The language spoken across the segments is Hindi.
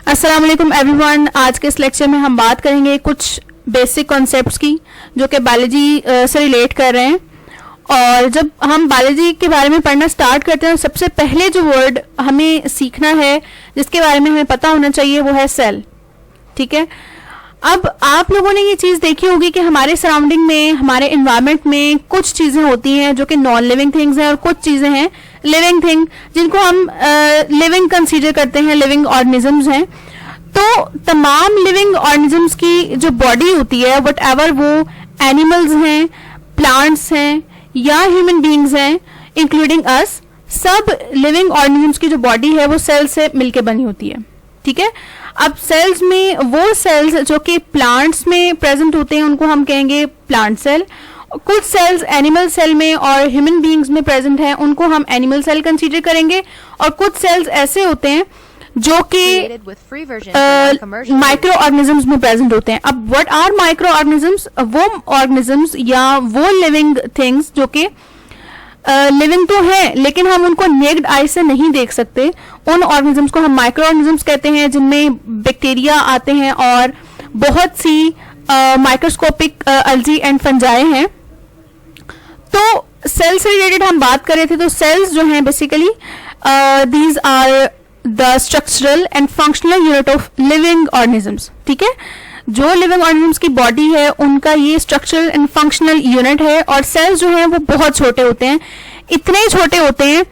अस्सलाम वालेकुम एवरीवन। आज के इस लेक्चर में हम बात करेंगे कुछ बेसिक कॉन्सेप्ट्स की जो कि बायोलॉजी से रिलेट कर रहे हैं। और जब हम बायोलॉजी के बारे में पढ़ना स्टार्ट करते हैं सबसे पहले जो वर्ड हमें सीखना है जिसके बारे में हमें पता होना चाहिए वो है सेल। ठीक है, अब आप लोगों ने ये चीज़ देखी होगी कि हमारे सराउंडिंग में, हमारे इन्वायरमेंट में कुछ चीज़ें होती हैं जो कि नॉन लिविंग थिंग्स हैं और कुछ चीज़ें हैं लिविंग थिंग जिनको हम लिविंग कंसीडर करते हैं, लिविंग ऑर्गेनिजम्स हैं। तो तमाम लिविंग ऑर्गेनिजम्स की जो बॉडी होती है, वट एवर वो एनिमल्स हैं, प्लांट्स हैं या ह्यूमन बींग्स हैं इंक्लूडिंग अस, सब लिविंग ऑर्गेनिजम्स की जो बॉडी है वो सेल से मिलके बनी होती है। ठीक है, अब सेल्स में वो सेल्स जो कि प्लांट्स में प्रेजेंट होते हैं उनको हम कहेंगे प्लांट सेल। कुछ सेल्स एनिमल सेल में और ह्यूमन बीइंग्स में प्रेजेंट हैं उनको हम एनिमल सेल कंसीडर करेंगे। और कुछ सेल्स ऐसे होते हैं जो कि माइक्रो ऑर्गेनिजम्स में प्रेजेंट होते हैं। अब व्हाट आर माइक्रो ऑर्गेनिजम्स? वो ऑर्गेनिजम्स या वो लिविंग थिंग्स जो कि लिविंग तो है लेकिन हम उनको नेक्ड आई से नहीं देख सकते, उन ऑर्गेनिजम्स को हम माइक्रो ऑर्गेनिजम्स कहते हैं, जिनमें बैक्टीरिया आते हैं और बहुत सी माइक्रोस्कोपिक अल्जी एंड फंजाई हैं। तो सेल से रिलेटेड हम बात कर रहे थे, तो सेल्स जो हैं basically these are the structural and functional unit of living organisms. ठीक है, जो लिविंग ऑर्गेनिजम्स की बॉडी है उनका ये स्ट्रक्चरल एंड फंक्शनल यूनिट है। और सेल्स जो हैं वो बहुत छोटे होते हैं, इतने छोटे होते हैं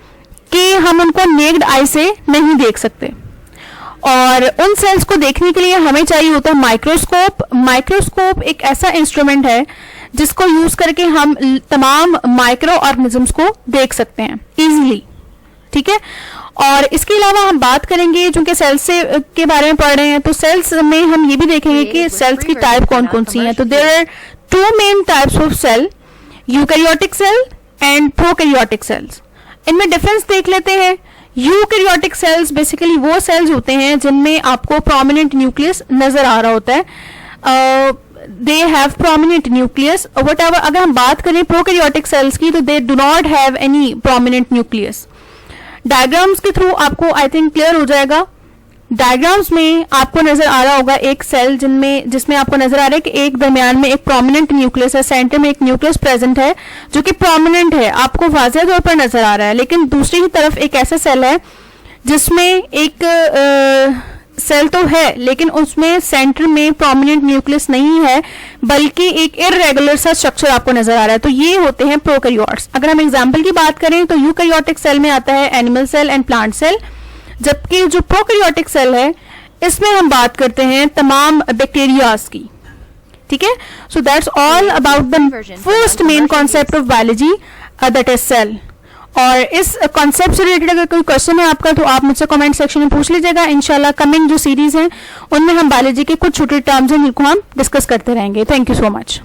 कि हम उनको नेक्ड आई से नहीं देख सकते। और उन सेल्स को देखने के लिए हमें चाहिए होता है माइक्रोस्कोप। माइक्रोस्कोप एक ऐसा इंस्ट्रूमेंट है जिसको यूज करके हम तमाम माइक्रो ऑर्गेनिजम्स को देख सकते हैं इजीली। ठीक है, और इसके अलावा हम बात करेंगे चूंकि सेल्स से के बारे में पढ़ रहे हैं तो सेल्स में हम ये भी देखेंगे कि सेल्स की टाइप कौन कौन सी हैं। तो there are two main types of cell, eukaryotic cell and prokaryotic cells. इनमें डिफरेंस देख लेते हैं। यूकैरियोटिक सेल्स बेसिकली वो सेल्स होते हैं जिनमें आपको प्रोमिनेंट न्यूक्लियस नजर आ रहा होता है, they have prominent nucleus what ever. अगर हम बात करें प्रोकैरियोटिक सेल्स की तो they do not have any prominent nucleus. Diagrams के थ्रू आपको आई थिंक क्लियर हो जाएगा। डायग्राम्स में आपको नजर आ रहा होगा एक सेल जिसमें आपको नजर आ रहा है कि एक दरमियान में एक प्रोमिनेंट न्यूक्लियस है, सेंटर में एक न्यूक्लियस प्रेजेंट है जो कि प्रोमिनेंट है, आपको वाज़ेह तौर पर नजर आ रहा है। लेकिन दूसरी ही तरफ एक ऐसा सेल है जिसमें एक सेल तो है लेकिन उसमें सेंटर में प्रोमिनेंट न्यूक्लियस नहीं है बल्कि एक इररेगुलर सा स्ट्रक्चर आपको नजर आ रहा है। तो ये होते हैं प्रोकैरियोट्स। अगर हम एग्जांपल की बात करें तो यूकैरियोटिक सेल में आता है animal cell and plant cell, जबकि जो प्रोकैरियोटिक सेल है इसमें हम बात करते हैं तमाम बैक्टीरियाज की। ठीक है, so that's all about the first main concept of biology that is cell. और इस कॉन्सेप्ट से रिलेटेड अगर कोई क्वेश्चन है आपका तो आप मुझसे कमेंट सेक्शन में पूछ लीजिएगा। इंशाल्लाह कमिंग जो सीरीज है उनमें हम बायोलॉजी के कुछ छोटे टर्म्स हैं जिनको हम डिस्कस करते रहेंगे। Thank you so much.